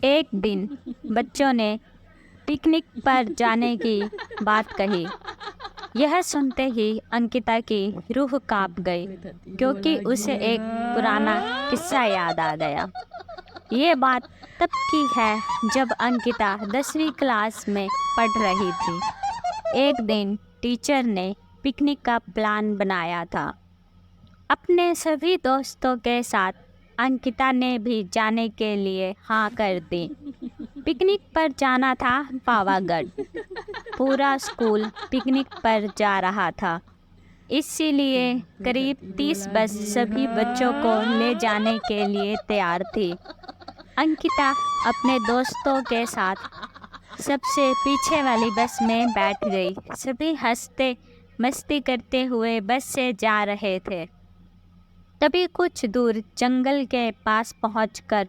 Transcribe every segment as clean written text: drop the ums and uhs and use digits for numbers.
एक दिन बच्चों ने पिकनिक पर जाने की बात कही। यह सुनते ही अंकिता की रूह कांप गई, क्योंकि उसे एक पुराना किस्सा याद आ गया। ये बात तब की है जब अंकिता 10वीं क्लास में पढ़ रही थी। एक दिन टीचर ने पिकनिक का प्लान बनाया था। अपने सभी दोस्तों के साथ अंकिता ने भी जाने के लिए हाँ कर दी। पिकनिक पर जाना था पावागढ़। पूरा स्कूल पिकनिक पर जा रहा था, इसीलिए करीब 30 बस सभी बच्चों को ले जाने के लिए तैयार थी। अंकिता अपने दोस्तों के साथ सबसे पीछे वाली बस में बैठ गई। सभी हंसते मस्ती करते हुए बस से जा रहे थे। तभी कुछ दूर जंगल के पास पहुंचकर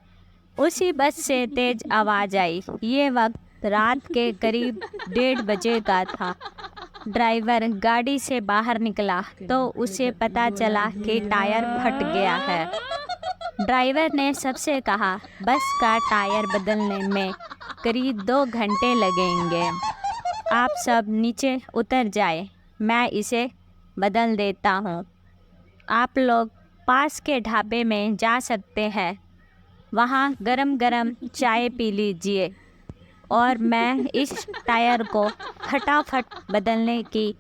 उसी बस से तेज आवाज़ आई। ये वक्त रात के करीब 1:30 बजे का था। ड्राइवर गाड़ी से बाहर निकला तो उसे पता चला कि टायर फट गया है। ड्राइवर ने सबसे कहा, बस का टायर बदलने में करीब 2 घंटे लगेंगे। आप सब नीचे उतर जाए, मैं इसे बदल देता हूँ। आप लोग पास के ढाबे में जा सकते हैं, वहाँ गरम गरम चाय पी लीजिए और मैं इस टायर को फटाफट बदलने की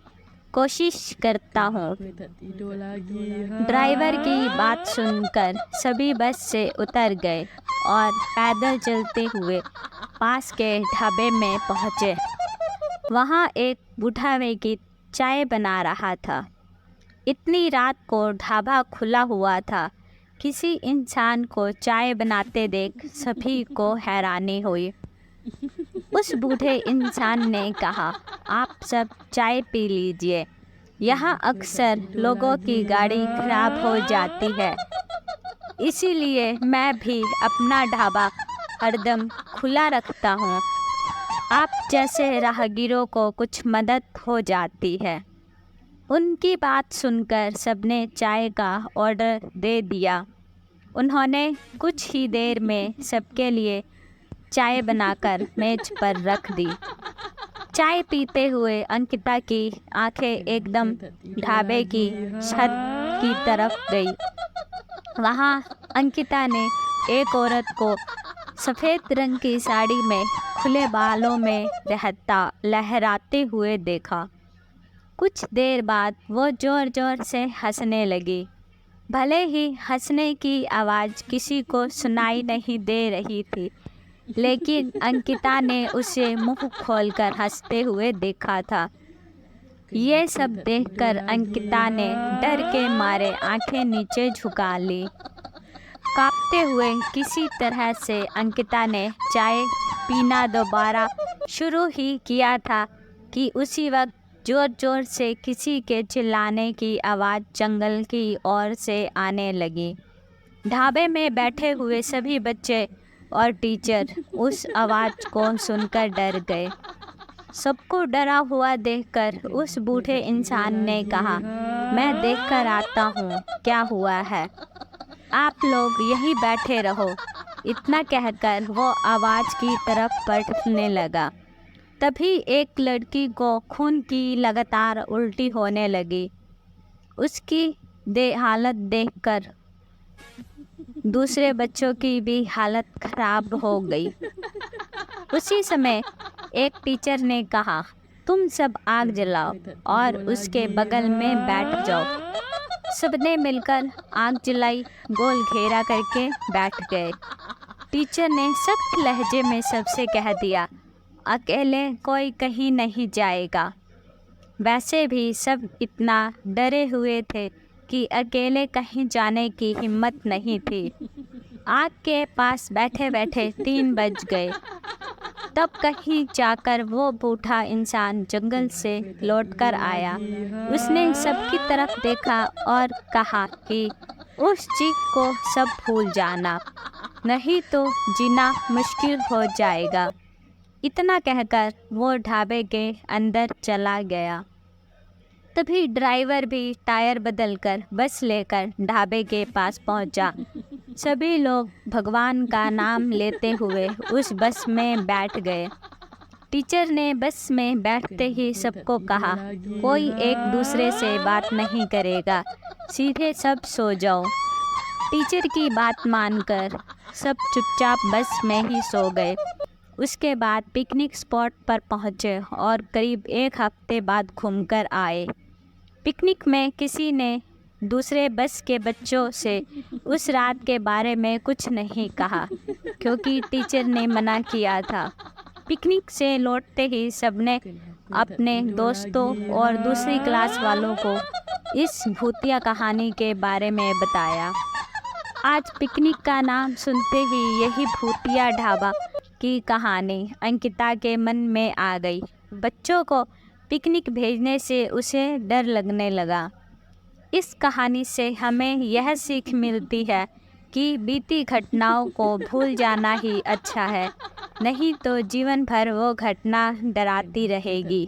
कोशिश करता हूँ। ड्राइवर की बात सुनकर सभी बस से उतर गए और पैदल चलते हुए पास के ढाबे में पहुँचे। वहाँ एक बूढ़ा व्यक्ति चाय बना रहा था। इतनी रात को ढाबा खुला हुआ था। किसी इंसान को चाय बनाते देख सभी को हैरानी हुई। उस बूढ़े इंसान ने कहा, आप सब चाय पी लीजिए, यहाँ अक्सर लोगों की गाड़ी खराब हो जाती है, इसीलिए मैं भी अपना ढाबा हरदम खुला रखता हूँ। आप जैसे राहगीरों को कुछ मदद हो जाती है। उनकी बात सुनकर सबने चाय का ऑर्डर दे दिया। उन्होंने कुछ ही देर में सबके लिए चाय बनाकर मेज पर रख दी। चाय पीते हुए अंकिता की आंखें एकदम ढाबे की छत की तरफ गई। वहाँ अंकिता ने एक औरत को सफ़ेद रंग की साड़ी में खुले बालों में लहराते हुए देखा। कुछ देर बाद वो ज़ोर ज़ोर से हंसने लगी। भले ही हंसने की आवाज़ किसी को सुनाई नहीं दे रही थी, लेकिन अंकिता ने उसे मुंह खोलकर हंसते हुए देखा था। ये सब देखकर अंकिता ने डर के मारे आंखें नीचे झुका ली। कांपते हुए किसी तरह से अंकिता ने चाय पीना दोबारा शुरू ही किया था कि उसी वक्त जोर जोर से किसी के चिल्लाने की आवाज़ जंगल की ओर से आने लगी। ढाबे में बैठे हुए सभी बच्चे और टीचर उस आवाज़ को सुनकर डर गए। सबको डरा हुआ देखकर उस बूढ़े इंसान ने कहा, मैं देखकर आता हूँ क्या हुआ है, आप लोग यहीं बैठे रहो। इतना कहकर वो आवाज़ की तरफ बढ़ने लगा। तभी एक लड़की को खून की लगातार उल्टी होने लगी। उसकी हालत देखकर दूसरे बच्चों की भी हालत खराब हो गई। उसी समय एक टीचर ने कहा, तुम सब आग जलाओ और उसके बगल में बैठ जाओ। सबने मिलकर आग जलाई, गोल घेरा करके बैठ गए। टीचर ने सख्त लहजे में सबसे कह दिया, अकेले कोई कहीं नहीं जाएगा। वैसे भी सब इतना डरे हुए थे कि अकेले कहीं जाने की हिम्मत नहीं थी। आग के पास बैठे बैठे 3 बज गए। तब कहीं जाकर वो बूढ़ा इंसान जंगल से लौटकर आया। उसने सबकी तरफ देखा और कहा कि उस चीख को सब भूल जाना, नहीं तो जीना मुश्किल हो जाएगा। इतना कहकर वो ढाबे के अंदर चला गया। तभी ड्राइवर भी टायर बदलकर बस लेकर ढाबे के पास पहुंचा। सभी लोग भगवान का नाम लेते हुए उस बस में बैठ गए। टीचर ने बस में बैठते ही सबको कहा, कोई एक दूसरे से बात नहीं करेगा, सीधे सब सो जाओ। टीचर की बात मानकर सब चुपचाप बस में ही सो गए। उसके बाद पिकनिक स्पॉट पर पहुँचे और करीब एक हफ्ते बाद घूमकर आए। पिकनिक में किसी ने दूसरे बस के बच्चों से उस रात के बारे में कुछ नहीं कहा, क्योंकि टीचर ने मना किया था। पिकनिक से लौटते ही सबने अपने दोस्तों और दूसरी क्लास वालों को इस भूतिया कहानी के बारे में बताया। आज पिकनिक का नाम सुनते ही यही भूतिया ढाबा की कहानी अंकिता के मन में आ गई। बच्चों को पिकनिक भेजने से उसे डर लगने लगा। इस कहानी से हमें यह सीख मिलती है कि बीती घटनाओं को भूल जाना ही अच्छा है, नहीं तो जीवन भर वो घटना डराती रहेगी।